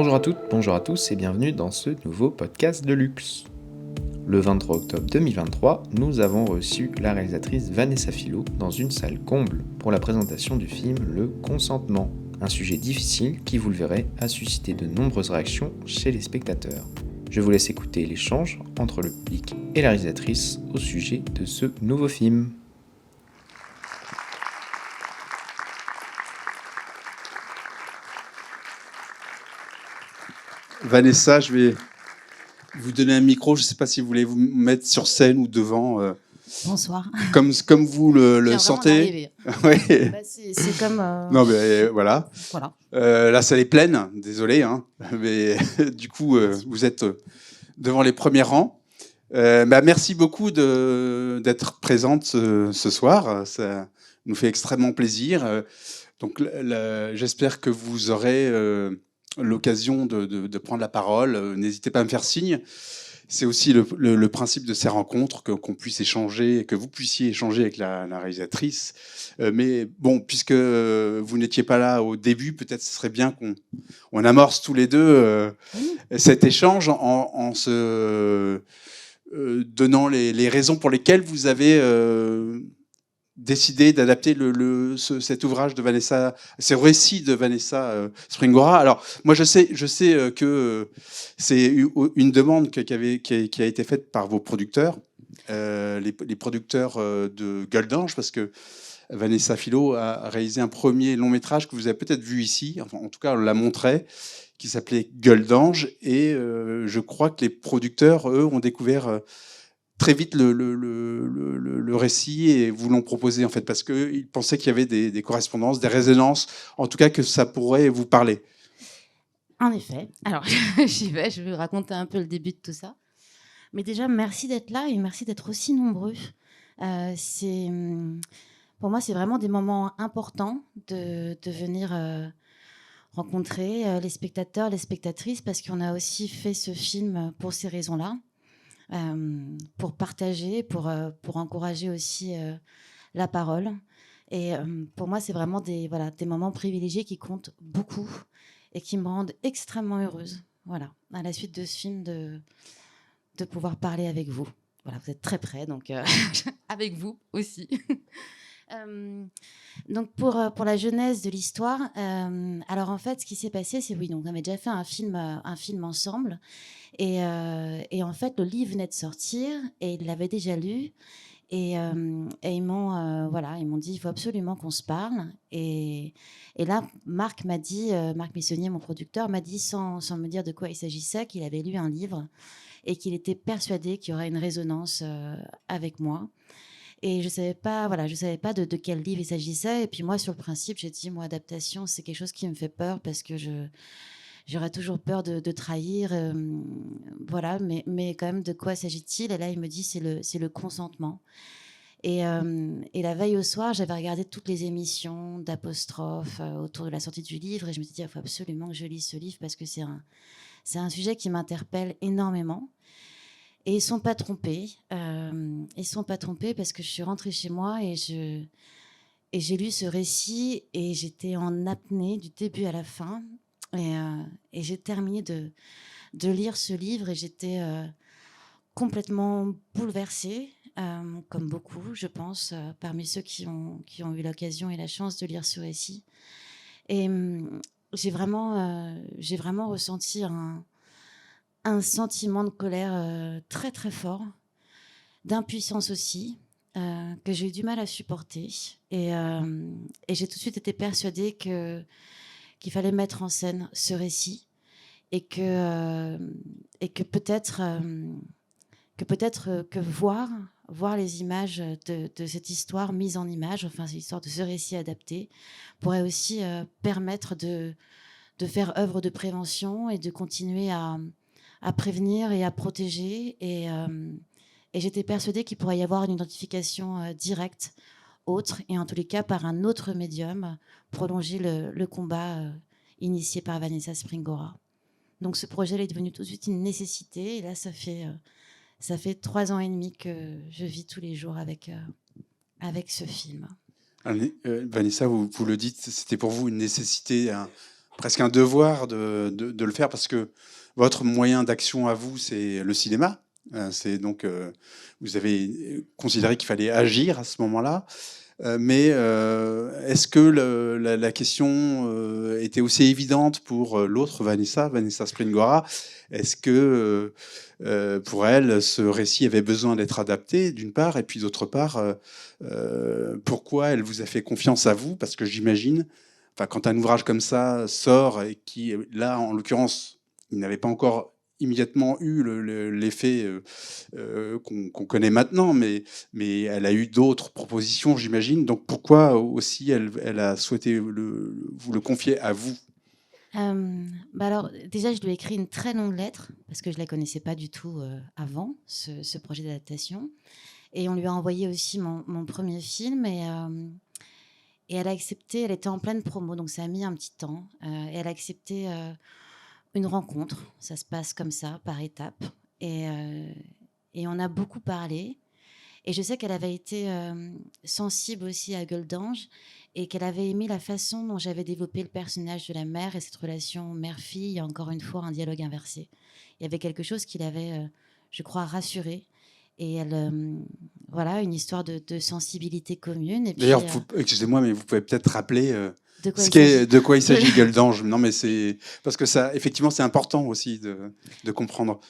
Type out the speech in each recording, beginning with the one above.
Bonjour à toutes, bonjour à tous et bienvenue dans ce nouveau podcast de luxe. Le 23 octobre 2023, nous avons reçu la réalisatrice Vanessa Philo dans une salle comble pour la présentation du film Le Consentement, un sujet difficile qui, vous le verrez, a suscité de nombreuses réactions chez les spectateurs. Je vous laisse écouter l'échange entre le public et la réalisatrice au sujet de ce nouveau film. Vanessa, je vais vous donner un micro. Je ne sais pas si vous voulez vous mettre sur scène ou devant. Bonsoir. Comme vous le sentez. Ouais. Bah, c'est comme. Non, mais voilà. Voilà. La salle est pleine. Désolé, hein. Mais du coup, vous êtes devant les premiers rangs. Merci beaucoup d'être présente ce soir. Ça nous fait extrêmement plaisir. Donc, j'espère que vous aurez l'occasion de prendre la parole. N'hésitez pas à me faire signe. C'est aussi le principe de ces rencontres, qu'on puisse échanger, que vous puissiez échanger avec la réalisatrice. Mais bon, puisque vous n'étiez pas là au début, peut-être ce serait bien qu'on amorce tous les deux cet échange en se donnant les raisons pour lesquelles vous avez décidé d'adapter cet ouvrage de Vanessa, ces récits de Vanessa Springora. Alors, moi, je sais que c'est une demande qui a été faite par vos producteurs, les producteurs de Gueule d'Ange, parce que Vanessa Philo a réalisé un premier long métrage que vous avez peut-être vu ici, enfin, en tout cas, on l'a montré, qui s'appelait Gueule d'Ange, et je crois que les producteurs, eux, ont découvert très vite le récit et vous l'ont proposé en fait parce qu'ils pensaient qu'il y avait des correspondances, des résonances, en tout cas que ça pourrait vous parler. En effet. Alors, j'y vais, je vais vous raconter un peu le début de tout ça. Mais déjà, merci d'être là et merci d'être aussi nombreux. Pour moi, c'est vraiment des moments importants de venir rencontrer les spectateurs, les spectatrices, parce qu'on a aussi fait ce film pour ces raisons-là. Pour partager, pour encourager aussi la parole. Et pour moi, c'est vraiment des moments privilégiés qui comptent beaucoup et qui me rendent extrêmement heureuse. Voilà, à la suite de ce film, de pouvoir parler avec vous. Voilà, vous êtes très près, donc avec vous aussi. Donc pour la genèse de l'histoire, alors en fait, ce qui s'est passé, c'est donc on avait déjà fait un film ensemble. Et en fait, le livre venait de sortir et il l'avait déjà lu. Et ils m'ont dit, il faut absolument qu'on se parle. Et là, Marc Messonnier, mon producteur, m'a dit, sans me dire de quoi il s'agissait, qu'il avait lu un livre et qu'il était persuadé qu'il y aurait une résonance avec moi. Et je savais pas de quel livre il s'agissait. Et puis moi, sur le principe, j'ai dit, moi, adaptation, c'est quelque chose qui me fait peur parce que j'aurais toujours peur de trahir. Voilà, mais quand même, de quoi s'agit-il? Et là, il me dit, c'est le consentement. Et la veille au soir, j'avais regardé toutes les émissions d'Apostrophe autour de la sortie du livre. Et je me suis dit, il faut absolument que je lise ce livre parce que c'est un sujet qui m'interpelle énormément. Et ils ne sont pas trompés. Ils sont pas trompés parce que je suis rentrée chez moi et j'ai lu ce récit et j'étais en apnée du début à la fin. Et j'ai terminé de lire ce livre et j'étais complètement bouleversée, comme beaucoup, je pense, parmi ceux qui ont eu l'occasion et la chance de lire ce récit. Et j'ai vraiment ressenti un sentiment de colère très, très fort, d'impuissance aussi, que j'ai eu du mal à supporter. Et j'ai tout de suite été persuadée qu'il fallait mettre en scène ce récit et que peut-être que voir les images de cette histoire mise en image, enfin c'est l'histoire de ce récit adapté, pourrait aussi permettre de faire œuvre de prévention et de continuer à prévenir et à protéger. Et j'étais persuadée qu'il pourrait y avoir une identification directe, autre, et en tous les cas par un autre médium, prolonger le combat initié par Vanessa Springora. Donc ce projet est devenu tout de suite une nécessité. Et là, ça fait 3 ans et demi que je vis tous les jours avec ce film. Vanessa, vous le dites, c'était pour vous une nécessité, presque un devoir de le faire parce que votre moyen d'action à vous, c'est le cinéma. C'est donc, vous avez considéré qu'il fallait agir à ce moment-là. Mais est-ce que la question était aussi évidente pour l'autre Vanessa Springora? Est-ce que pour elle, ce récit avait besoin d'être adapté, d'une part, et puis d'autre part, pourquoi elle vous a fait confiance à vous? Parce que j'imagine, enfin, quand un ouvrage comme ça sort et qui, là, en l'occurrence, il n'avait pas encore immédiatement eu l'effet qu'on connaît maintenant, mais elle a eu d'autres propositions, j'imagine. Donc pourquoi aussi elle a souhaité vous le confier à vous? Bah alors, déjà, je lui ai écrit une très longue lettre parce que je la connaissais pas du tout avant ce projet d'adaptation. Et on lui a envoyé aussi mon premier film et elle a accepté. Elle était en pleine promo, donc ça a mis un petit temps. Et elle a accepté une rencontre. Ça se passe comme ça, par étapes. Et on a beaucoup parlé. Et je sais qu'elle avait été sensible aussi à Gueule d'Ange et qu'elle avait aimé la façon dont j'avais développé le personnage de la mère et cette relation mère-fille, et encore une fois un dialogue inversé. Il y avait quelque chose qui l'avait, je crois, rassurée. Et elle, voilà, une histoire de sensibilité commune. Et puis, D'ailleurs, excusez-moi, mais vous pouvez peut-être rappeler de quoi il s'agit. de quoi il s'agit, Gueule d'Ange. Non, mais c'est parce que ça, effectivement, c'est important aussi de comprendre.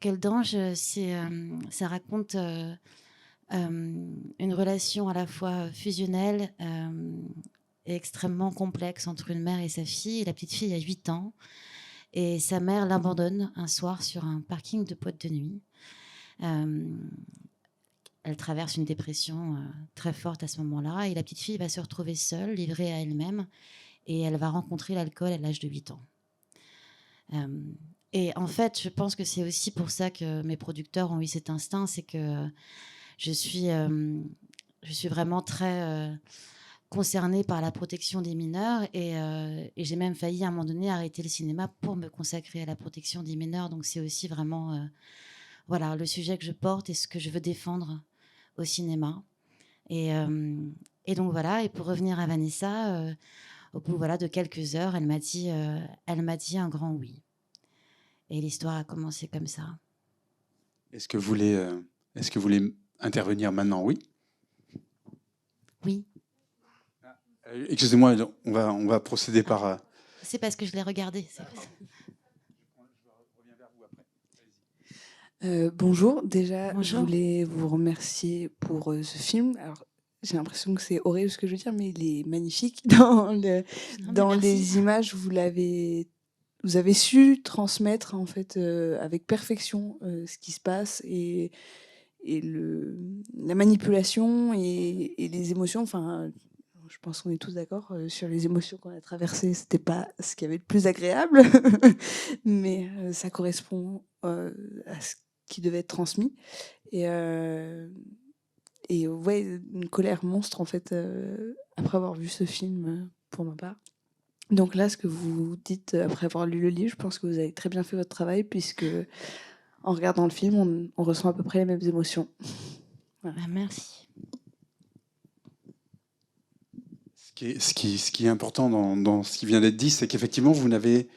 Gueule d'Ange, ça raconte une relation à la fois fusionnelle et extrêmement complexe entre une mère et sa fille. Et la petite fille a 8 ans et sa mère l'abandonne un soir sur un parking de boîte de nuit. Elle traverse une dépression très forte à ce moment-là et la petite fille va se retrouver seule, livrée à elle-même, et elle va rencontrer l'alcool à l'âge de 8 ans. Et en fait, je pense que c'est aussi pour ça que mes producteurs ont eu cet instinct, c'est que je suis vraiment très concernée par la protection des mineurs et j'ai même failli à un moment donné arrêter le cinéma pour me consacrer à la protection des mineurs. Donc c'est aussi vraiment voilà, le sujet que je porte et ce que je veux défendre au cinéma. Et, et donc voilà, et pour revenir à Vanessa, au bout voilà, de quelques heures, elle m'a dit un grand oui. Et l'histoire a commencé comme ça. Est-ce que vous voulez intervenir maintenant? Oui. Oui. Excusez-moi, on va procéder par. C'est parce que je l'ai regardé. Bonjour, déjà Bonjour. je voulais vous remercier pour ce film. Alors j'ai l'impression que c'est horrible ce que je veux dire, mais il est magnifique. Dans les images, vous avez su transmettre en fait avec perfection ce qui se passe et la manipulation et les émotions. Enfin, je pense qu'on est tous d'accord sur les émotions qu'on a traversées. C'était pas ce qui avait le plus agréable, mais ça correspond à ce qui devait être transmis. Et ouais, une colère monstre en fait après avoir vu ce film pour ma part. Donc là, ce que vous dites après avoir lu le livre, je pense que vous avez très bien fait votre travail puisque en regardant le film, on ressent à peu près les mêmes émotions. Voilà. Bah, merci. Ce qui est important dans ce qui vient d'être dit, c'est qu'effectivement, vous n'avez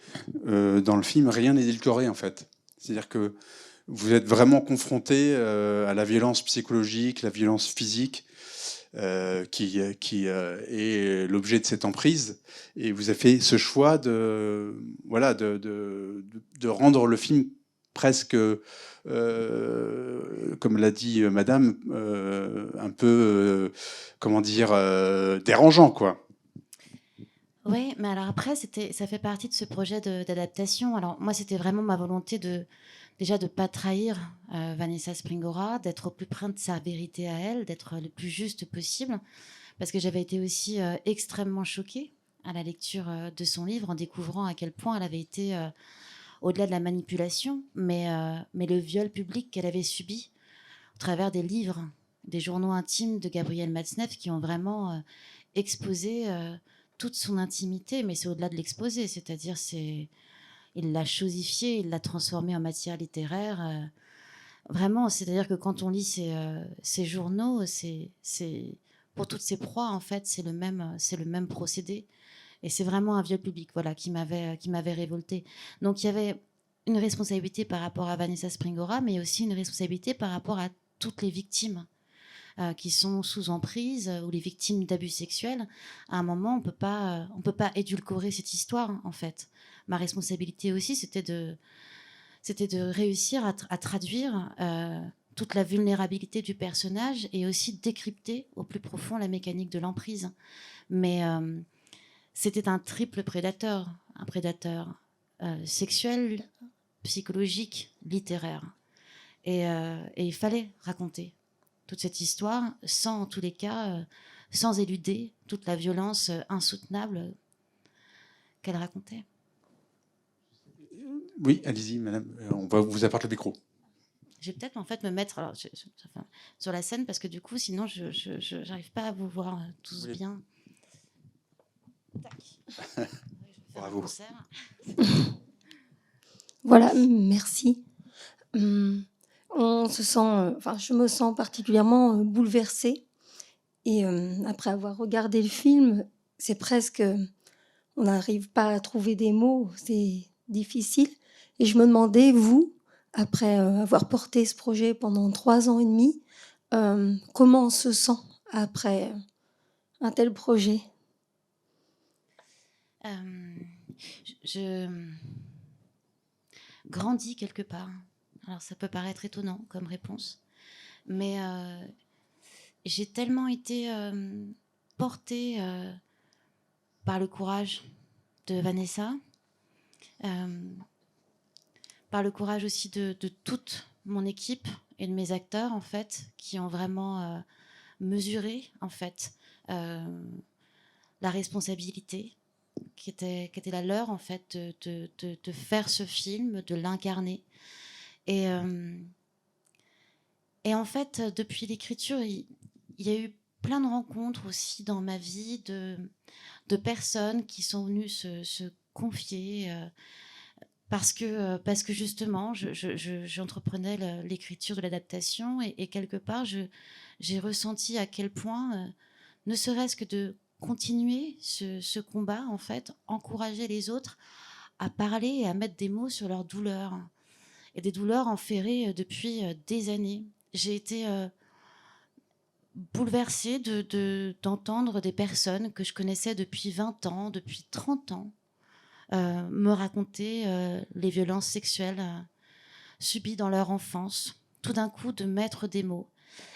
dans le film rien édulcoré en fait. C'est-à-dire que vous êtes vraiment confronté à la violence psychologique, la violence physique, qui est l'objet de cette emprise. Et vous avez fait ce choix de rendre le film presque, comme l'a dit Madame, un peu, comment dire, dérangeant, quoi. Oui, mais alors après, ça fait partie de ce projet d'adaptation. Alors moi, c'était vraiment ma volonté déjà de ne pas trahir Vanessa Springora, d'être au plus près de sa vérité à elle, d'être le plus juste possible, parce que j'avais été aussi extrêmement choquée à la lecture de son livre en découvrant à quel point elle avait été, au-delà de la manipulation, mais le viol public qu'elle avait subi au travers des livres, des journaux intimes de Gabriel Matzneff qui ont vraiment exposé toute son intimité, mais c'est au-delà de l'exposer, c'est-à-dire il l'a chosifié, il l'a transformé en matière littéraire. Vraiment, c'est-à-dire que quand on lit ces journaux, pour toutes ces proies, en fait, c'est le même procédé. Et c'est vraiment un viol public, voilà, qui m'avait révoltée. Donc il y avait une responsabilité par rapport à Vanessa Springora, mais aussi une responsabilité par rapport à toutes les victimes qui sont sous emprise ou les victimes d'abus sexuels. À un moment, on peut pas édulcorer cette histoire, en fait. Ma responsabilité aussi, c'était de réussir à traduire toute la vulnérabilité du personnage et aussi décrypter au plus profond la mécanique de l'emprise. Mais c'était un triple prédateur, un prédateur sexuel, psychologique, littéraire. Et il fallait raconter toute cette histoire sans, en tous les cas, sans éluder toute la violence insoutenable qu'elle racontait. Oui, allez-y, madame. On va vous apporter le micro. Je vais peut-être en fait me mettre sur la scène parce que du coup, sinon, je n'arrive pas à vous voir tous bien. Tac. Bravo. Voilà, merci. On se sent, je me sens particulièrement bouleversée. Et après avoir regardé le film, c'est presque, on n'arrive pas à trouver des mots, c'est difficile. Et je me demandais, vous, après avoir porté ce projet pendant 3 ans et demi, comment on se sent après un tel projet ? Je grandis quelque part. Alors ça peut paraître étonnant comme réponse, mais j'ai tellement été portée par le courage de Vanessa, par le courage aussi de toute mon équipe et de mes acteurs en fait, qui ont vraiment mesuré en fait la responsabilité qui était la leur en fait de faire ce film, de l'incarner. Et en fait, depuis l'écriture, il y a eu plein de rencontres aussi dans ma vie de personnes qui sont venues se confier parce que justement, j'entreprenais l'écriture de l'adaptation et quelque part, j'ai ressenti à quel point, ne serait-ce que de continuer ce combat, en fait, encourager les autres à parler et à mettre des mots sur leurs douleurs. Et des douleurs enferrées depuis des années. J'ai été bouleversée d'entendre des personnes que je connaissais depuis 20 ans, depuis 30 ans, me raconter les violences sexuelles subies dans leur enfance. Tout d'un coup, de mettre des mots.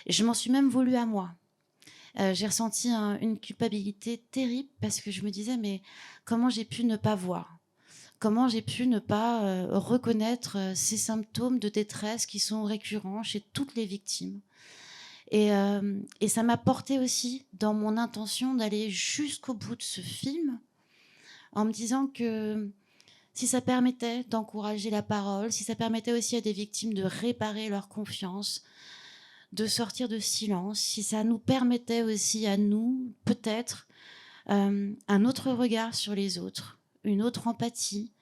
Et je m'en suis même voulu à moi. J'ai ressenti une culpabilité terrible parce que je me disais, mais comment j'ai pu ne pas voir ? Comment j'ai pu ne pas reconnaître ces symptômes de détresse qui sont récurrents chez toutes les victimes ? Et ça m'a porté aussi dans mon intention d'aller jusqu'au bout de ce film en me disant que si ça permettait d'encourager la parole, si ça permettait aussi à des victimes de réparer leur confiance, de sortir de silence, si ça nous permettait aussi à nous, peut-être, un autre regard sur les autres, une autre empathie,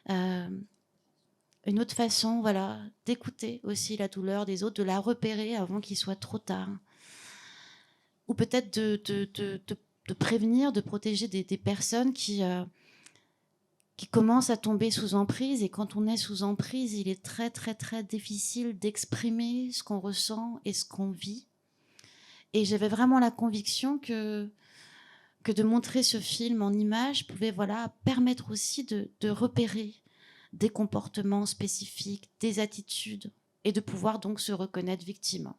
une autre façon, voilà, d'écouter aussi la douleur des autres, de la repérer avant qu'il soit trop tard. Ou peut-être de prévenir, de protéger des personnes qui commencent à tomber sous emprise. Et quand on est sous emprise, il est très, très, très difficile d'exprimer ce qu'on ressent et ce qu'on vit. Et j'avais vraiment la conviction que de montrer ce film en images pouvait permettre aussi de repérer des comportements spécifiques, des attitudes, et de pouvoir donc se reconnaître victime.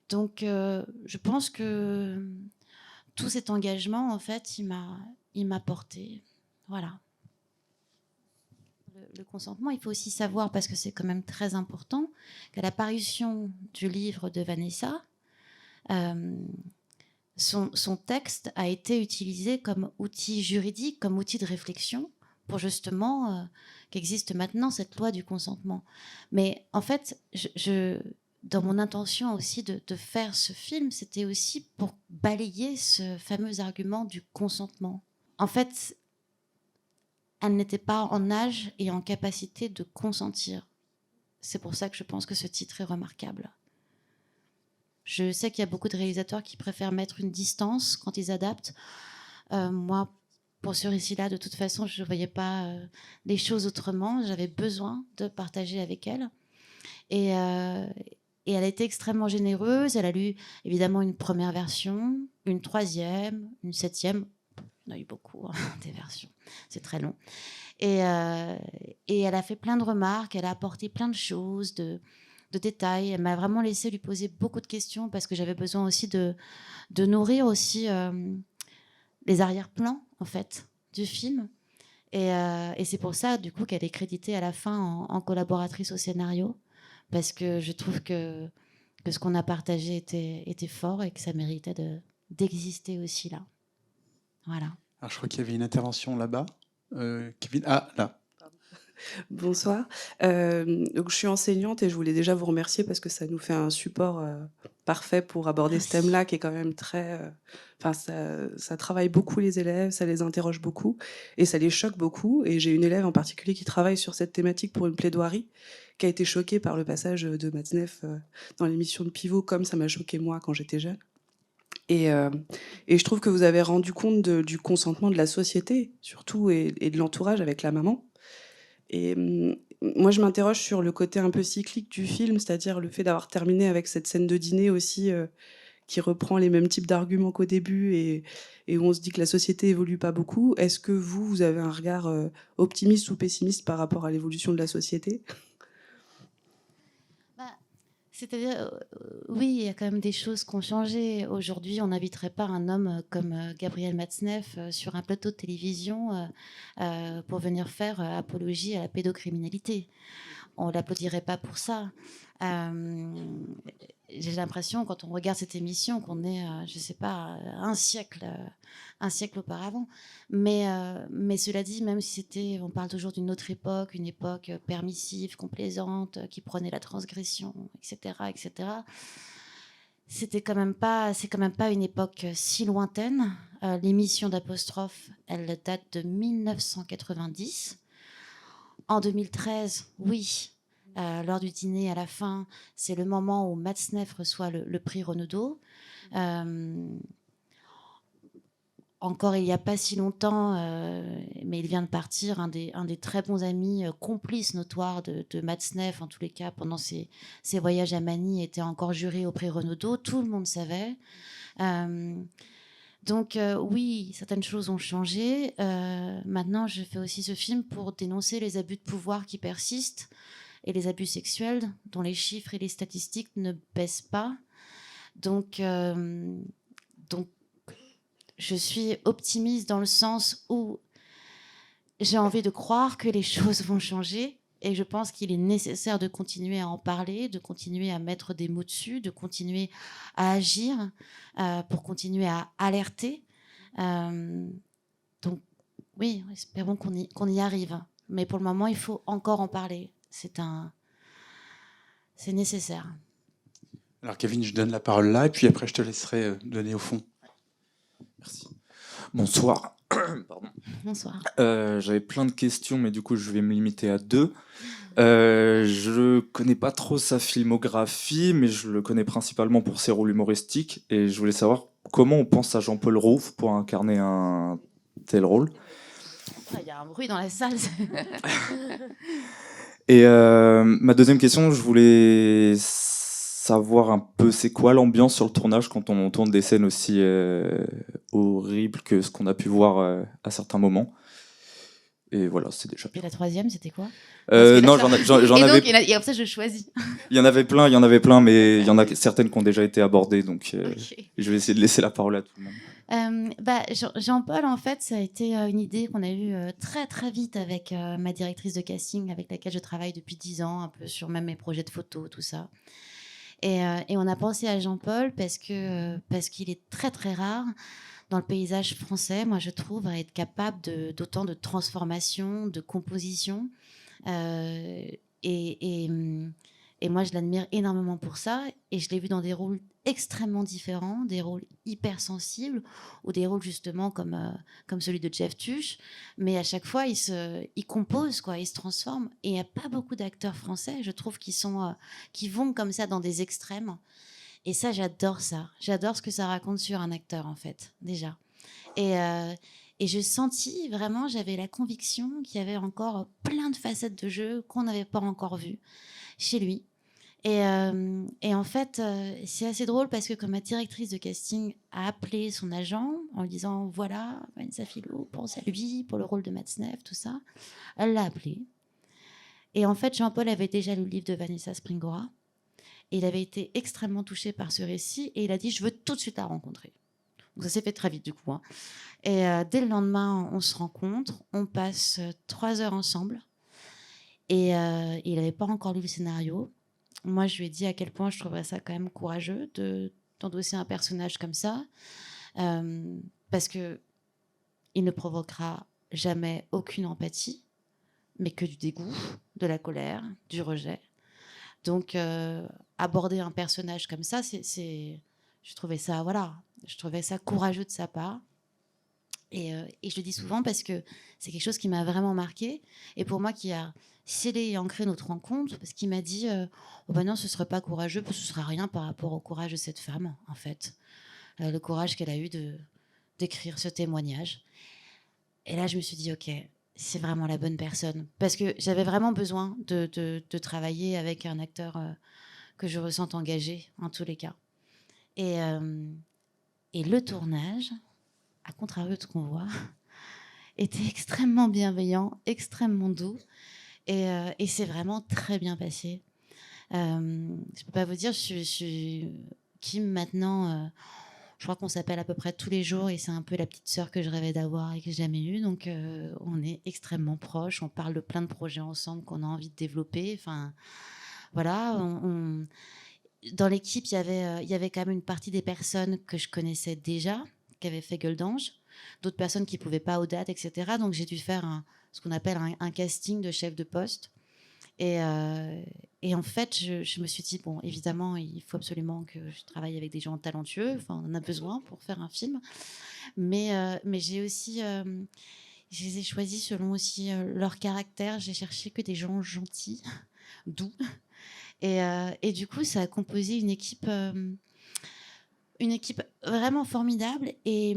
Donc, je pense que tout cet engagement, en fait, il m'a porté. Voilà. Le consentement, il faut aussi savoir, parce que c'est quand même très important, qu'à la parution du livre de Vanessa, son texte a été utilisé comme outil juridique, comme outil de réflexion, pour justement qu'existe maintenant cette loi du consentement. Mais en fait, dans mon intention aussi de faire ce film, c'était aussi pour balayer ce fameux argument du consentement. En fait, elle n'était pas en âge et en capacité de consentir. C'est pour ça que je pense que ce titre est remarquable. Je sais qu'il y a beaucoup de réalisateurs qui préfèrent mettre une distance quand ils adaptent. Moi, pour ce récit-là. De toute façon, je ne voyais pas les choses autrement. J'avais besoin de partager avec elle. Et elle a été extrêmement généreuse. Elle a lu évidemment une première version, une troisième, une septième. On a eu beaucoup des versions. C'est très long. Et elle a fait plein de remarques. Elle a apporté plein de choses, de détails. Elle m'a vraiment laissé lui poser beaucoup de questions parce que j'avais besoin aussi de nourrir aussi les arrière-plans en fait du film. Et c'est pour ça du coup qu'elle est créditée à la fin en collaboratrice au scénario, parce que je trouve que ce qu'on a partagé était fort et que ça méritait d'exister aussi là. Voilà. Alors, je crois qu'il y avait une intervention là-bas. Kevin, là. Bonsoir. Donc, je suis enseignante et je voulais déjà vous remercier parce que ça nous fait un support parfait pour aborder ce thème-là qui est quand même très... ça travaille beaucoup les élèves, ça les interroge beaucoup et ça les choque beaucoup. Et j'ai une élève en particulier qui travaille sur cette thématique pour une plaidoirie, qui a été choquée par le passage de Matzneff dans l'émission de Pivot, comme ça m'a choqué moi quand j'étais jeune. Et je trouve que vous avez rendu compte du consentement de la société, surtout, et de l'entourage avec la maman. Et moi, je m'interroge sur le côté un peu cyclique du film, c'est-à-dire le fait d'avoir terminé avec cette scène de dîner aussi qui reprend les mêmes types d'arguments qu'au début et où on se dit que la société évolue pas beaucoup. Est-ce que vous avez un regard optimiste ou pessimiste par rapport à l'évolution de la société ? C'est-à-dire, oui, il y a quand même des choses qui ont changé. Aujourd'hui, on n'inviterait pas un homme comme Gabriel Matzneff sur un plateau de télévision pour venir faire apologie à la pédocriminalité. On ne l'applaudirait pas pour ça. J'ai l'impression, quand on regarde cette émission, qu'on est, je ne sais pas, un siècle auparavant. Mais cela dit, même si on parle toujours d'une autre époque, une époque permissive, complaisante, qui prenait la transgression, etc., c'est quand même pas une époque si lointaine. L'émission d'Apostrophe, elle date de 1990. En 2013, oui. Lors du dîner à la fin, c'est le moment où Matzneff reçoit le prix Renaudot. Encore il n'y a pas si longtemps, mais il vient de partir, un des très bons amis, complices notoires de Matzneff, en tous les cas, pendant ses voyages à Manille, était encore juré au prix Renaudot. Tout le monde savait. Donc oui, certaines choses ont changé. Maintenant, je fais aussi ce film pour dénoncer les abus de pouvoir qui persistent et les abus sexuels dont les chiffres et les statistiques ne baissent pas. Donc je suis optimiste dans le sens où j'ai envie de croire que les choses vont changer et je pense qu'il est nécessaire de continuer à en parler, de continuer à mettre des mots dessus, de continuer à agir pour continuer à alerter. Donc oui, espérons qu'on y arrive. Mais pour le moment, il faut encore en parler. C'est nécessaire. Alors Kevin, je donne la parole là et puis après je te laisserai donner au fond. Merci. Bonsoir. Pardon. Bonsoir. J'avais plein de questions, mais du coup, je vais me limiter à 2. Je connais pas trop sa filmographie, mais je le connais principalement pour ses rôles humoristiques. Et je voulais savoir comment on pense à Jean-Paul Rouve pour incarner un tel rôle. Il y a un bruit dans la salle. Et ma deuxième question, je voulais savoir un peu c'est quoi l'ambiance sur le tournage quand on tourne des scènes aussi horribles que ce qu'on a pu voir à certains moments. Et voilà, c'est déjà. Et la troisième, c'était quoi? Non, j'en avais. Et comme ça, je choisis. Il y en avait plein, mais il y en a certaines qui ont déjà été abordées, donc okay. Je vais essayer de laisser la parole à tout le monde. Jean-Paul, en fait, ça a été une idée qu'on a eue très très vite avec ma directrice de casting, avec laquelle je travaille depuis 10 ans, un peu sur même mes projets de photos, tout ça. Et on a pensé à Jean-Paul parce qu'il est très très rare dans le paysage français, moi je trouve, à être capable d'autant de transformation, de composition. Et moi je l'admire énormément pour ça. Et je l'ai vu dans des rôles extrêmement différents, des rôles hypersensibles ou des rôles justement comme celui de Jeff Tuch. Mais à chaque fois, il compose, quoi, il se transforme. Et il n'y a pas beaucoup d'acteurs français, je trouve, qui vont comme ça dans des extrêmes. Et ça, j'adore ça. J'adore ce que ça raconte sur un acteur, en fait, déjà. Et je sentis vraiment, j'avais la conviction qu'il y avait encore plein de facettes de jeu qu'on n'avait pas encore vues chez lui. Et en fait, c'est assez drôle parce que quand ma directrice de casting a appelé son agent en lui disant voilà, Vanessa Philo, pense à lui pour le rôle de Matzneff, tout ça, elle l'a appelé. Et en fait, Jean-Paul avait déjà lu le livre de Vanessa Springora. Et il avait été extrêmement touché par ce récit et il a dit je veux tout de suite la rencontrer. Donc ça s'est fait très vite du coup. Hein. Et dès le lendemain, on se rencontre, on passe 3 heures ensemble. Et il n'avait pas encore lu le scénario. Moi, je lui ai dit à quel point je trouverais ça quand même courageux d'endosser un personnage comme ça, parce que il ne provoquera jamais aucune empathie, mais que du dégoût, de la colère, du rejet. Donc, aborder un personnage comme ça, je trouvais ça courageux de sa part. Et je le dis souvent parce que c'est quelque chose qui m'a vraiment marqué. Et pour moi, qui a scellé et ancré notre rencontre, parce qu'il m'a dit oh ben non, ce serait pas courageux, parce que ce sera rien par rapport au courage de cette femme, en fait. Le courage qu'elle a eu d'écrire ce témoignage. Et là, je me suis dit ok, c'est vraiment la bonne personne. Parce que j'avais vraiment besoin de travailler avec un acteur que je ressente engagé, en tous les cas. Et le tournage, à contrario de ce qu'on voit, était extrêmement bienveillant, extrêmement doux. Et c'est vraiment très bien passé. Je ne peux pas vous dire, je suis Kim maintenant. Je crois qu'on s'appelle à peu près tous les jours et c'est un peu la petite sœur que je rêvais d'avoir et que j'ai jamais eue. Donc on est extrêmement proches. On parle de plein de projets ensemble qu'on a envie de développer. Enfin, voilà. Dans l'équipe, il y avait quand même une partie des personnes que je connaissais déjà, qui avaient fait Gueule d'Ange, d'autres personnes qui ne pouvaient pas aux dates, etc. Donc j'ai dû faire ce qu'on appelle un casting de chef de poste. Et en fait, je me suis dit, bon, évidemment, il faut absolument que je travaille avec des gens talentueux. Enfin, on en a besoin pour faire un film. Mais j'ai aussi... je les ai choisis selon aussi leur caractère. J'ai cherché que des gens gentils, doux. Et du coup, ça a composé une équipe vraiment formidable. Et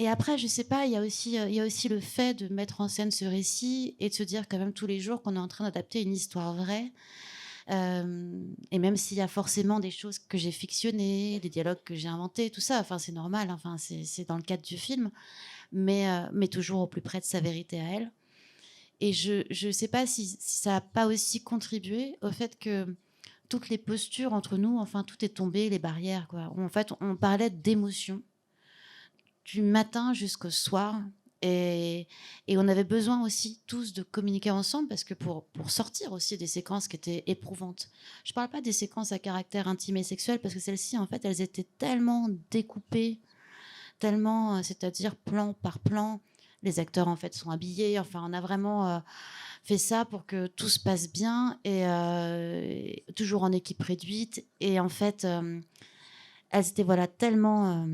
après, je sais pas, il y a aussi le fait de mettre en scène ce récit et de se dire quand même tous les jours qu'on est en train d'adapter une histoire vraie. Et même s'il y a forcément des choses que j'ai fictionnées, des dialogues que j'ai inventés, tout ça, enfin c'est normal, enfin c'est dans le cadre du film, mais toujours au plus près de sa vérité à elle. Et je sais pas si ça n'a pas aussi contribué au fait que toutes les postures entre nous, enfin tout est tombé, les barrières, quoi. En fait, on parlait d'émotions du matin jusqu'au soir. Et on avait besoin aussi tous de communiquer ensemble parce que pour sortir aussi des séquences qui étaient éprouvantes. Je ne parle pas des séquences à caractère intime et sexuel parce que celles-ci, en fait, elles étaient tellement découpées, tellement, c'est-à-dire plan par plan. Les acteurs, en fait, sont habillés. Enfin, on a vraiment fait ça pour que tout se passe bien et toujours en équipe réduite. Et en fait, elles étaient tellement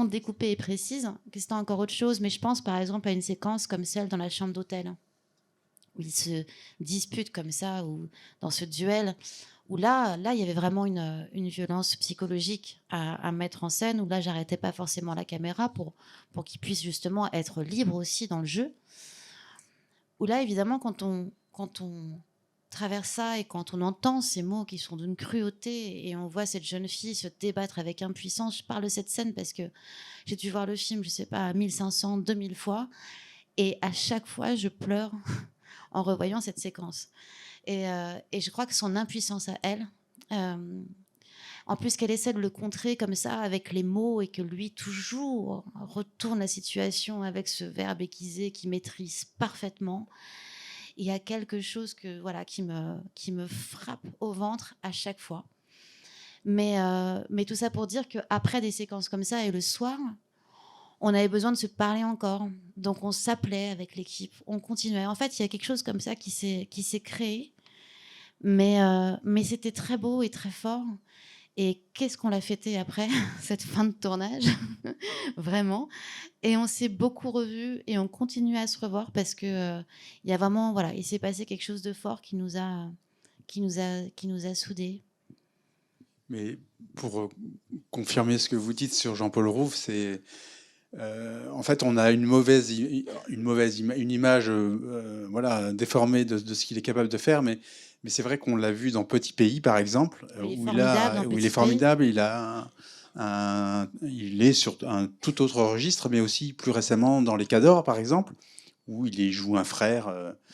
découpée et précise que c'était encore autre chose. Mais je pense par exemple à une séquence comme celle dans la chambre d'hôtel où ils se disputent comme ça, ou dans ce duel où là il y avait vraiment une violence psychologique à mettre en scène, où là j'arrêtais pas forcément la caméra pour qu'ils puissent justement être libres aussi dans le jeu, où là évidemment quand on traverse ça et quand on entend ces mots qui sont d'une cruauté et on voit cette jeune fille se débattre avec impuissance. Je parle de cette scène parce que j'ai dû voir le film, je sais pas, 1500, 2000 fois, et à chaque fois je pleure en revoyant cette séquence. Et je crois que son impuissance à elle, en plus qu'elle essaie de le contrer comme ça avec les mots et que lui toujours retourne la situation avec ce verbe aiguisé qu'il maîtrise parfaitement, il y a quelque chose qui me frappe au ventre à chaque fois. Mais tout ça pour dire qu'après des séquences comme ça et le soir, on avait besoin de se parler encore. Donc on s'appelait avec l'équipe, on continuait. En fait, il y a quelque chose comme ça qui s'est créé. Mais c'était très beau et très fort. Et qu'est-ce qu'on l'a fêté après, cette fin de tournage, vraiment. Et on s'est beaucoup revus et on continue à se revoir parce que il y a vraiment, voilà, il s'est passé quelque chose de fort qui nous a soudés. Mais pour confirmer ce que vous dites sur Jean-Paul Rouve, En fait, on a une image voilà, déformée de ce qu'il est capable de faire, mais c'est vrai qu'on l'a vu dans Petit Pays, par exemple, où il est formidable, il est sur un tout autre registre, mais aussi plus récemment dans Les Cadors, par exemple, où il joue un frère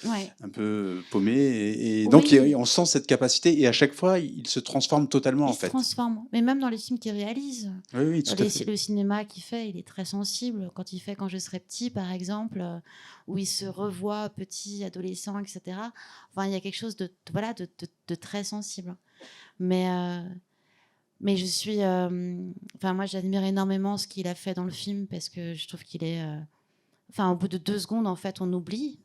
un peu paumé. Et donc, Oui. on sent cette capacité, et à chaque fois, il se transforme totalement, en fait. Il se transforme, mais même dans les films qu'il réalise. Oui, tout à fait. Le cinéma qu'il fait, il est très sensible. Quand il fait Quand je serai petit, par exemple, où il se revoit petit, adolescent, etc. Enfin, il y a quelque chose de très sensible. Mais je suis... moi, j'admire énormément ce qu'il a fait dans le film parce que je trouve qu'il est... au bout de 2 secondes, en fait, on oublie.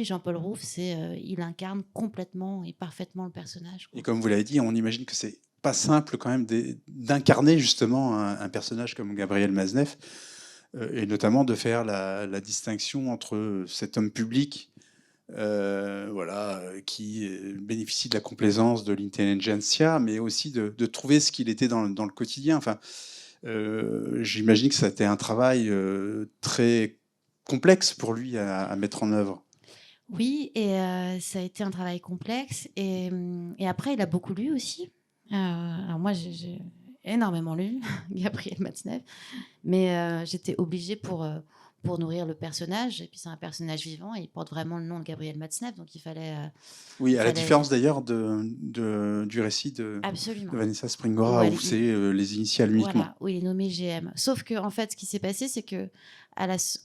Jean-Paul Rouff, il incarne complètement et parfaitement le personnage, quoi. Et comme vous l'avez dit, on imagine que c'est pas simple quand même d'incarner justement un personnage comme Gabriel Maznev, et notamment de faire la distinction entre cet homme public voilà, qui bénéficie de la complaisance de l'intelligentsia, mais aussi de trouver ce qu'il était dans le quotidien. Enfin, j'imagine que ça a été un travail très complexe pour lui à mettre en œuvre. Oui, et ça a été un travail complexe. Et après, il a beaucoup lu aussi. Alors moi, j'ai énormément lu Gabriel Matzneff, mais j'étais obligée pour nourrir le personnage. Et puis c'est un personnage vivant et il porte vraiment le nom de Gabriel Matzneff, donc il fallait... Oui, à la différence d'ailleurs du récit de Absolument. Vanessa Springora, où c'est les initiales uniquement. Voilà, où il est nommé GM. Sauf que, en fait, ce qui s'est passé, c'est que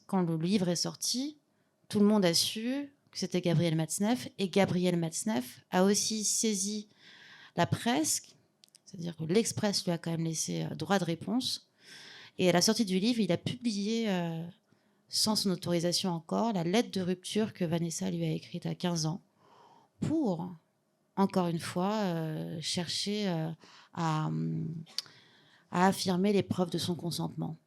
quand le livre est sorti, tout le monde a su que c'était Gabriel Matzneff, et Gabriel Matzneff a aussi saisi la presse, c'est-à-dire que l'Express lui a quand même laissé droit de réponse, et à la sortie du livre, il a publié, sans son autorisation encore, la lettre de rupture que Vanessa lui a écrite à 15 ans, pour, encore une fois, chercher à affirmer les preuves de son consentement.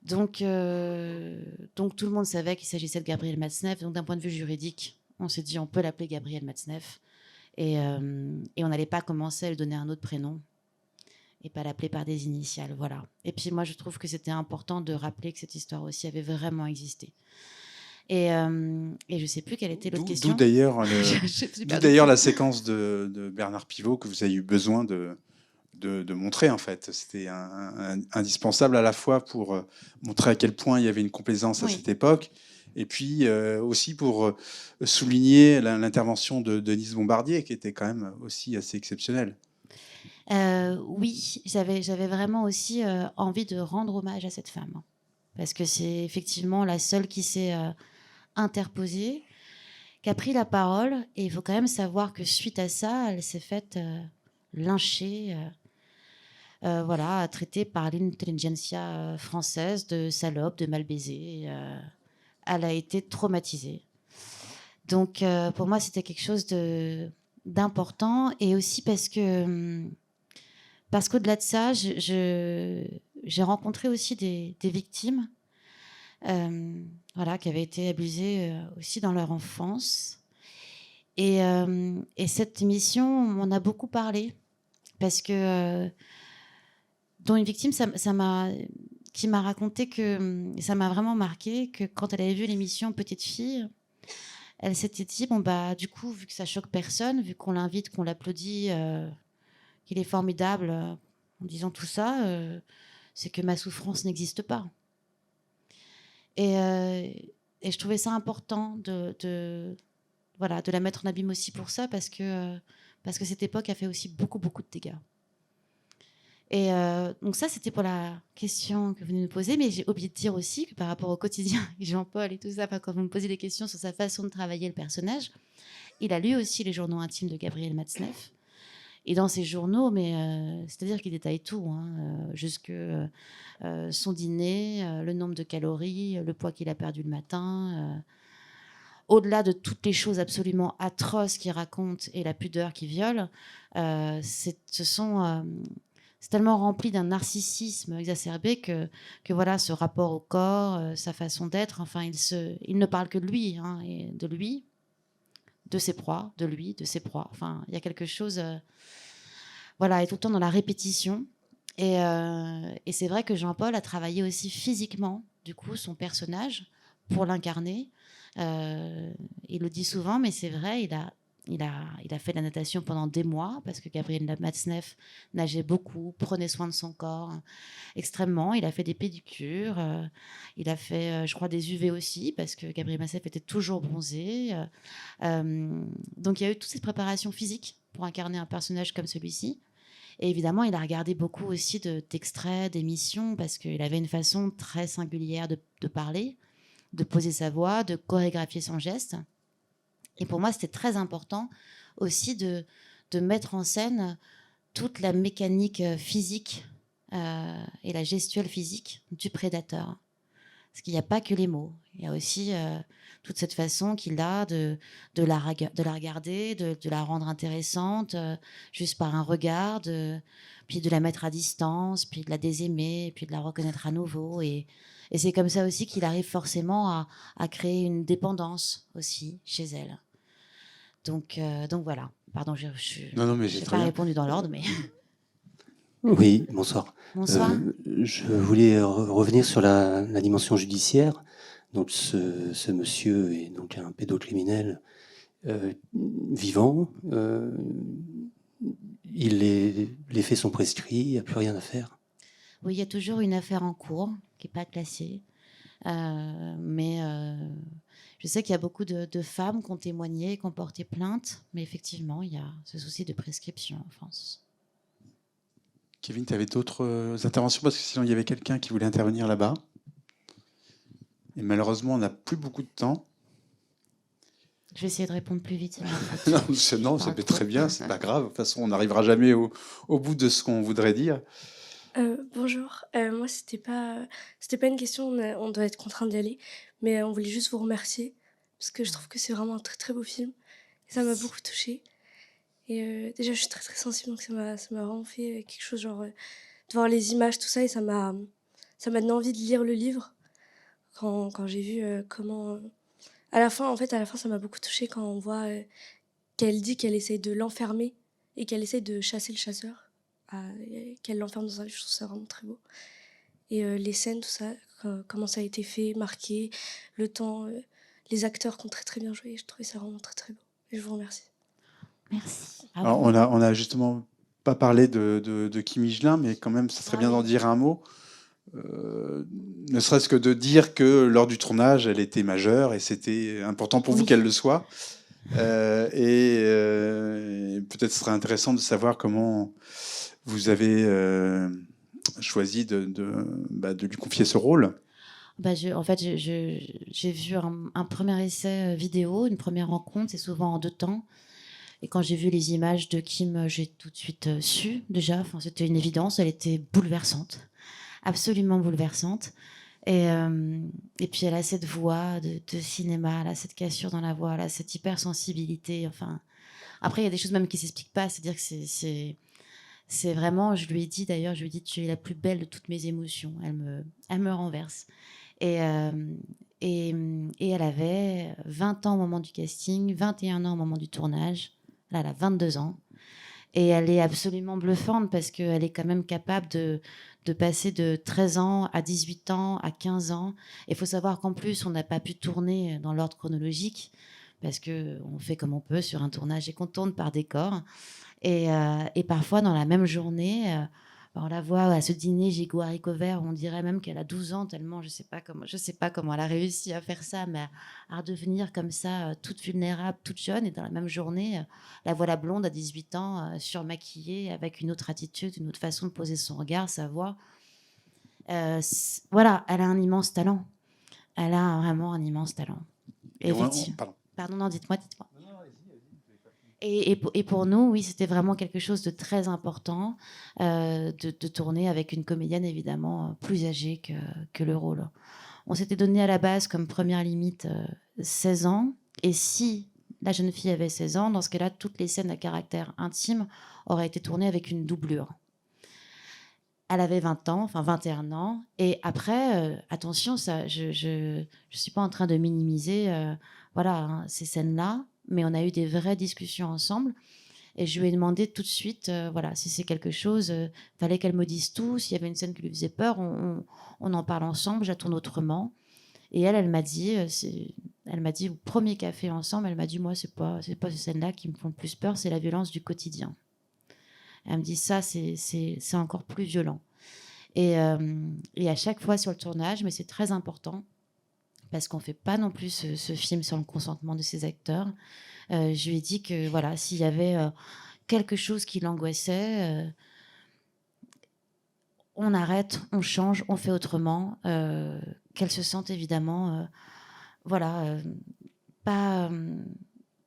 Donc tout le monde savait qu'il s'agissait de Gabriel Matzneff. Donc d'un point de vue juridique, on s'est dit on peut l'appeler Gabriel Matzneff. Et on n'allait pas commencer à lui donner un autre prénom et pas l'appeler par des initiales. Voilà. Et puis moi, je trouve que c'était important de rappeler que cette histoire aussi avait vraiment existé. Et je ne sais plus quelle était l'autre question. D'où d'ailleurs la séquence de Bernard Pivot que vous avez eu besoin de montrer, en fait. C'était indispensable à la fois pour montrer à quel point il y avait une complaisance à cette époque, et puis aussi pour souligner l'intervention de Denise Bombardier, qui était quand même aussi assez exceptionnelle. Oui, j'avais vraiment aussi envie de rendre hommage à cette femme, parce que c'est effectivement la seule qui s'est interposée, qui a pris la parole, et il faut quand même savoir que suite à ça, elle s'est faite lyncher, traitée par l'intelligentsia française de salope, de mal baisée. Elle a été traumatisée. Donc pour moi, c'était quelque chose d'important, et aussi parce qu'au-delà de ça, j'ai rencontré aussi des victimes qui avaient été abusées aussi dans leur enfance. Et cette émission, on m'en a beaucoup parlé, parce que dont une victime qui m'a raconté que ça m'a vraiment marqué, que quand elle avait vu l'émission Petite fille, elle s'était dit du coup, vu que ça choque personne, vu qu'on l'invite, qu'on l'applaudit, qu'il est formidable en disant tout ça, c'est que ma souffrance n'existe pas. Et je trouvais ça important de la mettre en abîme aussi pour ça, parce que cette époque a fait aussi beaucoup de dégâts. Et donc ça, c'était pour la question que vous venez de me poser, mais j'ai oublié de dire aussi que par rapport au quotidien, Jean-Paul et tout ça, quand vous me posez des questions sur sa façon de travailler le personnage, il a lu aussi les journaux intimes de Gabriel Matzneff. Et dans ces journaux, c'est-à-dire qu'il détaille tout, jusque son dîner, le nombre de calories, le poids qu'il a perdu le matin, au-delà de toutes les choses absolument atroces qu'il raconte et la pudeur qu'il viole, c'est tellement rempli d'un narcissisme exacerbé que voilà, ce rapport au corps, sa façon d'être, enfin, il ne parle que de lui, et de lui, de ses proies, de lui, de ses proies. Enfin, il y a quelque chose, et tout le temps dans la répétition. Et c'est vrai que Jean-Paul a travaillé aussi physiquement, du coup, son personnage pour l'incarner. Il le dit souvent, mais c'est vrai, il a fait de la natation pendant des mois parce que Gabriel Matzneff nageait beaucoup, prenait soin de son corps extrêmement. Il a fait des pédicures, il a fait, je crois, des UV aussi parce que Gabriel Matzneff était toujours bronzé. Donc il y a eu toute cette préparation physique pour incarner un personnage comme celui-ci. Et évidemment, il a regardé beaucoup aussi d'extraits, d'émissions, parce qu'il avait une façon très singulière de parler, de poser sa voix, de chorégraphier son geste. Et pour moi, c'était très important aussi de mettre en scène toute la mécanique physique et la gestuelle physique du prédateur. Parce qu'il n'y a pas que les mots. Il y a aussi toute cette façon qu'il a de la regarder, de la rendre intéressante, juste par un regard, puis de la mettre à distance, puis de la désaimer, puis de la reconnaître à nouveau. Et c'est comme ça aussi qu'il arrive forcément à créer une dépendance aussi chez elle. Donc voilà. Pardon, je Non, mais n'ai très pas bien. répondu dans l'ordre, mais... Oui, bonsoir. Bonsoir. Je voulais revenir sur la dimension judiciaire. Donc ce monsieur est donc un pédocriminel vivant. Les faits sont prescrits, il n'y a plus rien à faire. Oui, il y a toujours une affaire en cours qui n'est pas classée. Mais je sais qu'il y a beaucoup de femmes qui ont témoigné, qui ont porté plainte. Mais effectivement, il y a ce souci de prescription en France. Kevin, tu avais d'autres interventions parce que sinon il y avait quelqu'un qui voulait intervenir là-bas. Et malheureusement, on n'a plus beaucoup de temps. Je vais essayer de répondre plus vite. Non, ça fait très bien, c'est pas grave. De toute façon, on n'arrivera jamais au bout de ce qu'on voudrait dire. Bonjour, moi c'était pas une question, on doit être contraint d'y aller, mais on voulait juste vous remercier parce que je trouve que c'est vraiment un très très beau film et ça m'a beaucoup touchée. Et déjà je suis très très sensible, donc ça m'a vraiment fait quelque chose, genre de voir les images, tout ça, et ça m'a donné envie de lire le livre quand j'ai vu comment à la fin ça m'a beaucoup touchée quand on voit qu'elle dit qu'elle essaye de l'enfermer et qu'elle essaye de chasser le chasseur, qu'elle l'enferme dans un livre. Je trouve ça vraiment très beau. Et les scènes, tout ça, comment ça a été fait, marqué, le temps, les acteurs qui ont très très bien joué, je trouvais ça vraiment très très beau. Et je vous remercie. Merci. Alors, on a justement pas parlé de Kim Higelin, mais quand même, ça serait bien d'en dire un mot. Ne serait-ce que de dire que lors du tournage, elle était majeure et c'était important pour vous qu'elle le soit. Et peut-être ce serait intéressant de savoir comment vous avez choisi de lui confier ce rôle. En fait, j'ai vu un premier essai vidéo, une première rencontre, c'est souvent en 2 temps. Et quand j'ai vu les images de Kim, j'ai tout de suite su déjà. Enfin, c'était une évidence, elle était bouleversante, absolument bouleversante. Et puis elle a cette voix de cinéma, elle a cette cassure dans la voix, elle a cette hypersensibilité. Enfin, après, il y a des choses même qui s'expliquent pas. C'est-à-dire que c'est vraiment, je lui ai dit d'ailleurs, tu es la plus belle de toutes mes émotions. Elle me renverse. Et elle avait 20 ans au moment du casting, 21 ans au moment du tournage. Là, elle a 22 ans. Et elle est absolument bluffante parce qu'elle est quand même capable de passer de 13 ans à 18 ans, à 15 ans. Il faut savoir qu'en plus, on n'a pas pu tourner dans l'ordre chronologique parce qu'on fait comme on peut sur un tournage et qu'on tourne par décor. Et parfois, dans la même journée, on la voit à ce dîner gigot haricots verts, on dirait même qu'elle a 12 ans, tellement je sais pas comment elle a réussi à faire ça, mais à redevenir comme ça, toute vulnérable, toute jeune. Et dans la même journée, la voilà blonde à 18 ans, surmaquillée, avec une autre attitude, une autre façon de poser son regard, sa voix. Voilà, elle a un immense talent. Elle a vraiment un immense talent. Pardon, non, dites-moi. Et pour nous, oui, c'était vraiment quelque chose de très important de tourner avec une comédienne, évidemment, plus âgée que le rôle. On s'était donné à la base comme première limite 16 ans. Et si la jeune fille avait 16 ans, dans ce cas-là, toutes les scènes à caractère intime auraient été tournées avec une doublure. Elle avait 20 ans, enfin 21 ans. Et après, attention, ça, je suis pas en train de minimiser ces scènes-là, mais on a eu des vraies discussions ensemble. Et je lui ai demandé tout de suite, voilà, si c'est quelque chose, fallait qu'elle me dise tout. S'il y avait une scène qui lui faisait peur, on en parle ensemble, je la tourne autrement. Et elle m'a dit, au premier café ensemble, elle m'a dit, moi, c'est pas ces scènes-là qui me font le plus peur, c'est la violence du quotidien. Elle me dit, ça, c'est encore plus violent. Et à chaque fois sur le tournage, mais c'est très important, parce qu'on ne fait pas non plus ce film sans le consentement de ses acteurs. Je lui ai dit que voilà, s'il y avait quelque chose qui l'angoissait, on arrête, on change, on fait autrement. Qu'elle se sente évidemment, pas.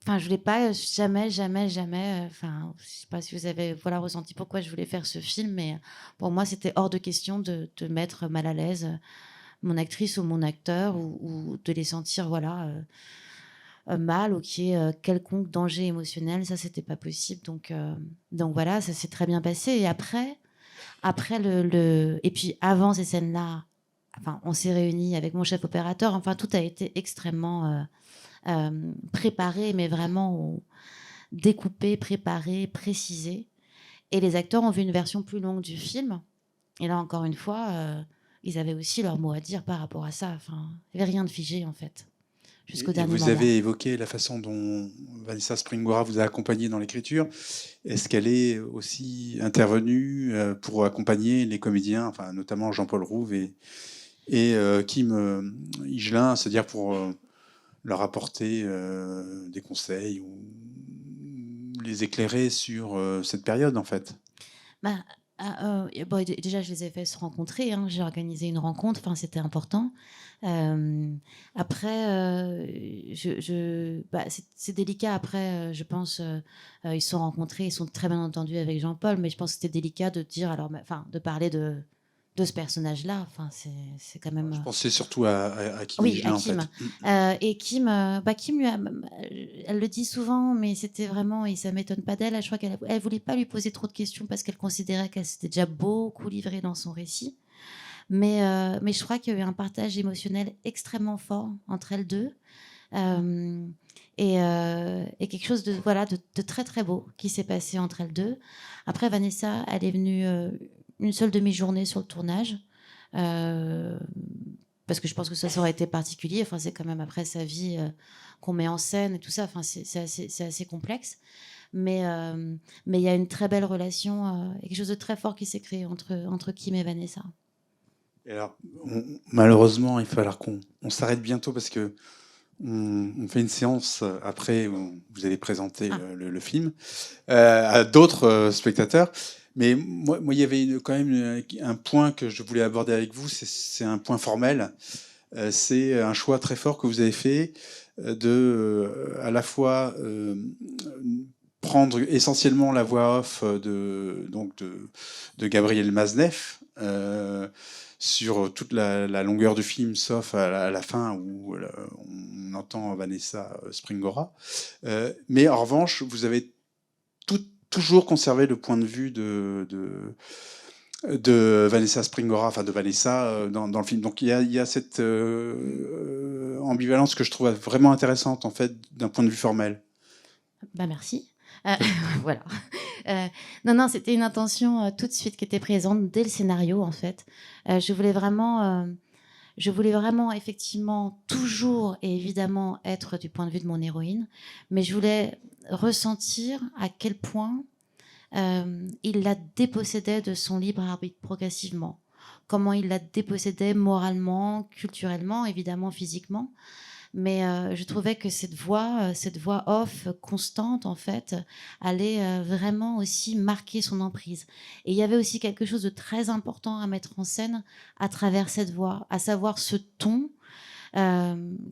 Enfin, je voulais pas jamais. Enfin, je sais pas si vous avez ressenti pourquoi je voulais faire ce film, mais pour moi, c'était hors de question de mettre mal à l'aise mon actrice ou mon acteur, ou de les sentir mal, ou qu'il y ait quelconque danger émotionnel. Ça, c'était pas possible. Donc voilà, ça s'est très bien passé. Et après et puis avant ces scènes-là, enfin, on s'est réunis avec mon chef opérateur. Enfin, tout a été extrêmement préparé, mais vraiment découpé, préparé, précisé. Et les acteurs ont vu une version plus longue du film. Et là, encore une fois, ils avaient aussi leur mot à dire par rapport à ça. Enfin, il n'y avait rien de figé, en fait, jusqu'au dernier moment. Vous avez évoqué la façon dont Vanessa Springora vous a accompagné dans l'écriture. Est-ce qu'elle est aussi intervenue pour accompagner les comédiens, enfin, notamment Jean-Paul Rouve et Kim Higelin, c'est-à-dire pour leur apporter des conseils ou les éclairer sur cette période, en fait? Déjà, je les ai fait se rencontrer. J'ai organisé une rencontre. Enfin, c'était important. Après, c'est délicat. Après, je pense, ils se sont rencontrés, ils sont très bien entendus avec Jean-Paul, mais je pense que c'était délicat de dire, de parler de ce personnage-là. Enfin, c'est quand même. Je pensais surtout à Kim Oui, Higelin, à Kim. en fait. Et Kim, Kim elle le dit souvent, mais c'était vraiment, et ça m'étonne pas d'elle. Je crois qu'elle voulait pas lui poser trop de questions parce qu'elle considérait qu'elle s'était déjà beaucoup livrée dans son récit. Mais je crois qu'il y a eu un partage émotionnel extrêmement fort entre elles deux. Et quelque chose de très très beau qui s'est passé entre elles deux. Après, Vanessa, elle est venue une seule demi-journée sur le tournage, parce que je pense que ça aurait été particulier. Enfin, c'est quand même après sa vie qu'on met en scène et tout ça. Enfin, c'est assez complexe. Mais il y a une très belle relation et quelque chose de très fort qui s'est créé entre Kim et Vanessa. Et alors, malheureusement, il va falloir qu'on s'arrête bientôt parce que on fait une séance après où vous allez présenter le film à d'autres spectateurs. Mais moi, il y avait quand même un point que je voulais aborder avec vous, c'est un point formel. C'est un choix très fort que vous avez fait à la fois prendre essentiellement la voix off de Gabriel Maznev sur toute la longueur du film, sauf à la fin où on entend Vanessa Springora. Mais en revanche, vous avez toujours conservé le point de vue de Vanessa Springora, enfin de Vanessa dans le film. Donc il y a cette ambivalence que je trouve vraiment intéressante en fait d'un point de vue formel. Merci. Voilà. Non, c'était une intention tout de suite qui était présente dès le scénario, en fait. Je voulais vraiment effectivement toujours et évidemment être du point de vue de mon héroïne, mais je voulais ressentir à quel point il la dépossédait de son libre arbitre progressivement, comment il la dépossédait moralement, culturellement, évidemment physiquement. Mais je trouvais que cette voix off constante, en fait, allait vraiment aussi marquer son emprise. Et il y avait aussi quelque chose de très important à mettre en scène à travers cette voix, à savoir ce ton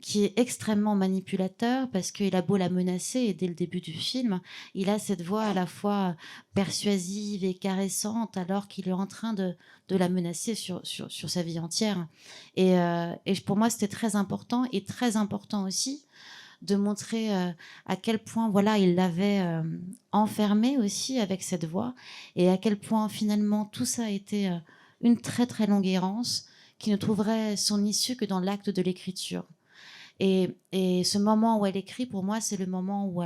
qui est extrêmement manipulateur, parce qu'il a beau la menacer, et dès le début du film, il a cette voix à la fois persuasive et caressante, alors qu'il est en train de la menacer sur sa vie entière. Et pour moi, c'était très important, et très important aussi de montrer à quel point il l'avait enfermé aussi avec cette voix, et à quel point finalement tout ça a été une très très longue errance qui ne trouverait son issue que dans l'acte de l'écriture. Et ce moment où elle écrit, pour moi, c'est le moment où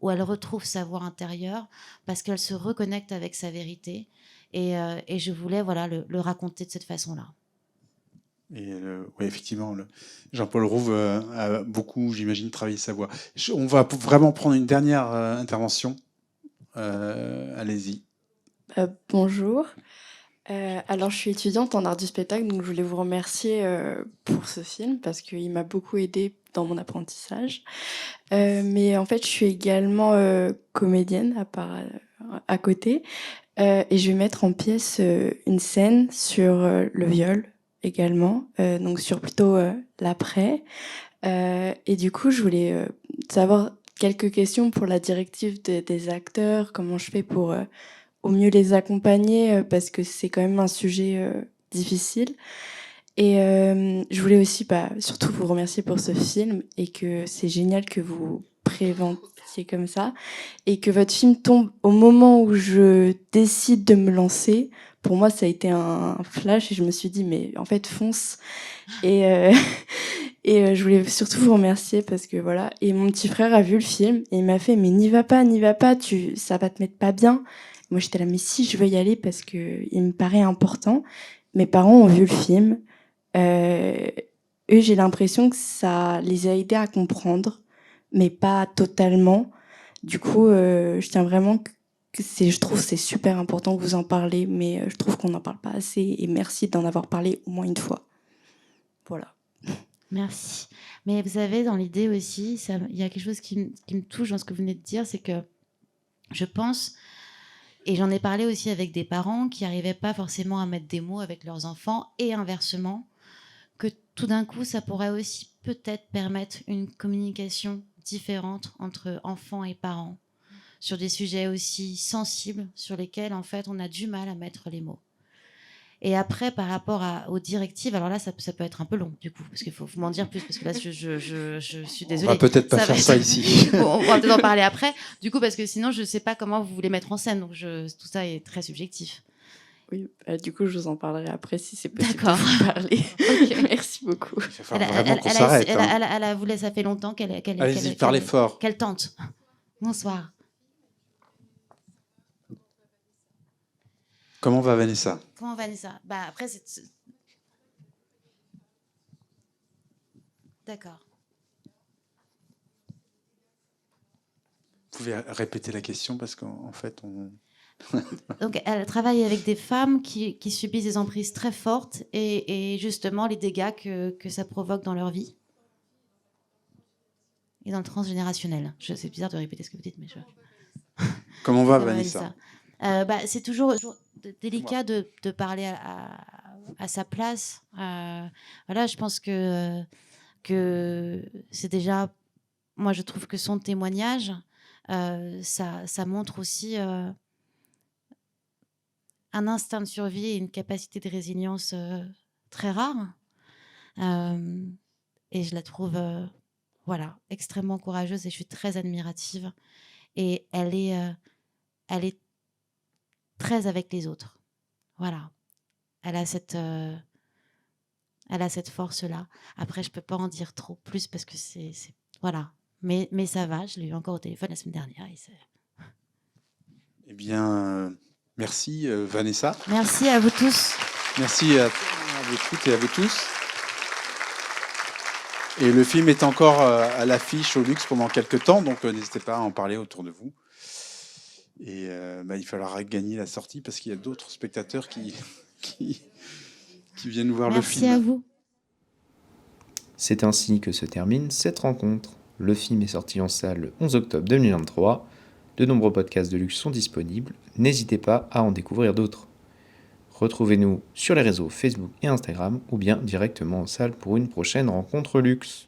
où elle retrouve sa voix intérieure parce qu'elle se reconnecte avec sa vérité. Et je voulais le raconter de cette façon-là. Et oui, effectivement, Jean-Paul Rouve a beaucoup, j'imagine, travaillé sa voix. On va vraiment prendre une dernière intervention. Allez-y. Bonjour. Alors, je suis étudiante en art du spectacle, donc je voulais vous remercier pour ce film parce qu'il m'a beaucoup aidée dans mon apprentissage. Mais en fait, je suis également comédienne à côté. Et je vais mettre en pièce une scène sur le viol également, donc sur plutôt l'après. Et du coup, je voulais savoir quelques questions pour la directive des acteurs, comment je fais pour au mieux les accompagner, parce que c'est quand même un sujet difficile. Et je voulais aussi surtout vous remercier pour ce film et que c'est génial que vous préventiez comme ça et que votre film tombe au moment où je décide de me lancer. Pour moi, ça a été un flash et je me suis dit, mais en fait, fonce. Et, je voulais surtout vous remercier parce que voilà. Et mon petit frère a vu le film et il m'a fait, mais n'y va pas, ça va te mettre pas bien. Moi, j'étais là, mais si, je veux y aller parce que il me paraît important. Mes parents ont vu le film. Eux, j'ai l'impression que ça les a aidés à comprendre, mais pas totalement. Du coup, je tiens vraiment je trouve que c'est super important que vous en parlez, mais je trouve qu'on n'en parle pas assez. Et merci d'en avoir parlé au moins une fois. Voilà. Merci. Mais vous savez, dans l'idée aussi, il y a quelque chose qui me touche dans ce que vous venez de dire, c'est que je pense, et j'en ai parlé aussi avec des parents qui n'arrivaient pas forcément à mettre des mots avec leurs enfants, et inversement, que tout d'un coup, ça pourrait aussi peut-être permettre une communication différente entre enfants et parents sur des sujets aussi sensibles sur lesquels, en fait, on a du mal à mettre les mots. Et après, par rapport aux directives, alors là, ça peut être un peu long, du coup, parce qu'il faut m'en dire plus, parce que là, je suis désolée. On va peut-être pas faire ça ici. On va peut-être en parler après, du coup, parce que sinon, je ne sais pas comment vous voulez mettre en scène, donc tout ça est très subjectif. Oui, du coup, je vous en parlerai après si c'est possible. D'accord. De vous parler. Okay. Merci beaucoup. Il va falloir vraiment qu'on s'arrête. Elle voulu, ça fait longtemps Allez-y, parlez fort. Qu'elle tente. Bonsoir. Comment va Vanessa ? Après, c'est... D'accord. Vous pouvez répéter la question parce qu'en fait, on... Donc, elle travaille avec des femmes qui subissent des emprises très fortes et justement les dégâts que ça provoque dans leur vie et dans le transgénérationnel. C'est bizarre de répéter ce que vous dites, mais Comment va Vanessa ? C'est toujours délicat de parler à sa place. Voilà, je pense que c'est déjà... Moi, je trouve que son témoignage, ça montre aussi... un instinct de survie et une capacité de résilience très rare. Et je la trouve extrêmement courageuse et je suis très admirative. Et elle est très avec les autres. Voilà. Elle a cette force-là. Après, je ne peux pas en dire trop plus parce que c'est voilà. Mais ça va, je l'ai eu encore au téléphone la semaine dernière. Eh bien... Merci Vanessa. Merci à vous tous. Merci à vous toutes et à vous tous. Et le film est encore à l'affiche au Luxe pendant quelques temps, donc n'hésitez pas à en parler autour de vous. Et il faudra gagner la sortie parce qu'il y a d'autres spectateurs qui viennent voir le film. Merci à vous. C'est ainsi que se termine cette rencontre. Le film est sorti en salle le 11 octobre 2023. De nombreux podcasts de Luxe sont disponibles, n'hésitez pas à en découvrir d'autres. Retrouvez-nous sur les réseaux Facebook et Instagram ou bien directement en salle pour une prochaine rencontre Luxe.